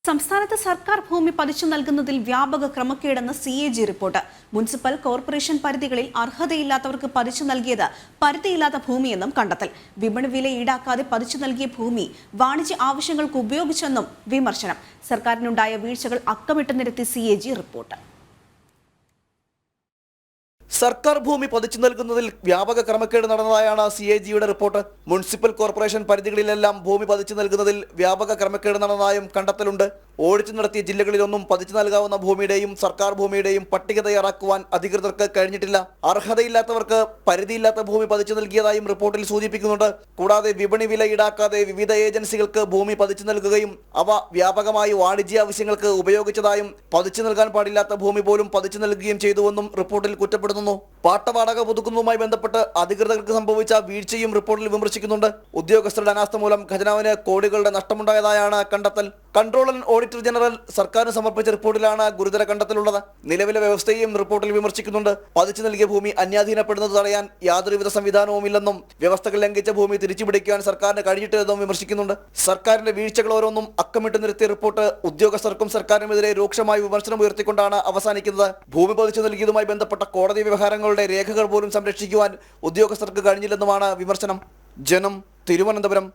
സംസ്ഥാനത്ത് സർക്കാർ ഭൂമി പതിച്ചു നൽകുന്നതിൽ വ്യാപക ക്രമക്കേടെന്ന് CAG റിപ്പോർട്ട്. മുനിസിപ്പൽ കോർപ്പറേഷൻ പരിധികളിൽ അർഹതയില്ലാത്തവർക്ക് പതിച്ചു നൽകിയത് പരിധിയില്ലാത്ത ഭൂമിയെന്നും കണ്ടെത്തൽ. വിപണി വില ഈടാക്കാതെ പതിച്ചു നൽകിയ ഭൂമി വാണിജ്യ ആവശ്യങ്ങൾക്ക് ഉപയോഗിച്ചെന്നും വിമർശനം. സർക്കാരിനുണ്ടായ വീഴ്ചകൾ അക്കമിട്ട് നിരത്തി CAG റിപ്പോർട്ട്. സർക്കാർ ഭൂമി പതിച്ചു നൽകുന്നതിൽ വ്യാപക ക്രമക്കേട് നടന്നതായാണ് CAGയുടെ റിപ്പോർട്ട്. മുനിസിപ്പൽ കോർപ്പറേഷൻ പരിധികളിലെല്ലാം ഭൂമി പതിച്ചു നൽകുന്നതിൽ വ്യാപക ക്രമക്കേട് നടന്നതായും കണ്ടെത്തലുണ്ട്. ഓഡിറ്റ് നടത്തിയ ജില്ലകളിലൊന്നും പതിച്ചു നൽകാവുന്ന ഭൂമിയുടെയും സർക്കാർ ഭൂമിയുടെയും പട്ടിക തയ്യാറാക്കുവാൻ അധികൃതർക്ക് കഴിഞ്ഞിട്ടില്ല. അർഹതയില്ലാത്തവർക്ക് പരിധിയില്ലാത്ത ഭൂമി പതിച്ചു നൽകിയതായും റിപ്പോർട്ടിൽ സൂചിപ്പിക്കുന്നുണ്ട്. കൂടാതെ വിപണി വില ഈടാക്കാതെ വിവിധ ഏജൻസികൾക്ക് ഭൂമി പതിച്ചു നൽകുകയും അവ വ്യാപകമായി വാണിജ്യ ആവശ്യങ്ങൾക്ക് ഉപയോഗിച്ചതായും പതിച്ചു നൽകാൻ പാടില്ലാത്ത ഭൂമി പോലും പതിച്ചു നൽകുകയും ചെയ്തുവെന്നും റിപ്പോർട്ടിൽ കുറ്റപ്പെടുന്നു. പാട്ടവാടക പുതുക്കുന്നതുമായി ബന്ധപ്പെട്ട് അധികൃതർക്ക് സംഭവിച്ച വീഴ്ചയും റിപ്പോർട്ടിൽ വിമർശിക്കുന്നുണ്ട്. ഉദ്യോഗസ്ഥരുടെ അനാസ്ഥ മൂലം ഖജനാവിന് കോടികളുടെ നഷ്ടമുണ്ടായതായാണ് കണ്ടെത്തൽ. കൺട്രോളർ ആൻഡ് ഓഡിറ്റർ ജനറൽ സർക്കാരിന് സമർപ്പിച്ച റിപ്പോർട്ടിലാണ് ഗുരുതര കണ്ടെത്തലുള്ളത്. നിലവിലെ വ്യവസ്ഥയും റിപ്പോർട്ടിൽ വിമർശിക്കുന്നുണ്ട്. പതിച്ചു നൽകിയ ഭൂമി അന്യാധീനപ്പെടുന്നത് തടയാൻ യാതൊരുവിധ സംവിധാനവുമില്ലെന്നും വ്യവസ്ഥകൾ ലംഘിച്ച ഭൂമി തിരിച്ചുപിടിക്കാൻ സർക്കാരിന് കഴിഞ്ഞിട്ടില്ലെന്നും വിമർശിക്കുന്നുണ്ട്. സർക്കാരിന്റെ വീഴ്ചകൾ ഓരോന്നും അക്കമിട്ട് നിരത്തിയ റിപ്പോർട്ട് ഉദ്യോഗസ്ഥർക്കും സർക്കാരിനുമെതിരെ രൂക്ഷമായ വിമർശനം ഉയർത്തിക്കൊണ്ടാണ് അവസാനിക്കുന്നത്. ഭൂമി പതിച്ചു നൽകിയതുമായി ബന്ധപ്പെട്ട കോടതി വ്യവഹാരങ്ങളുടെ രേഖകൾ പോലും സംരക്ഷിക്കുവാൻ ഉദ്യോഗസ്ഥർക്ക് കഴിഞ്ഞില്ലെന്നുമാണ് വിമർശനം. ജനം, തിരുവനന്തപുരം.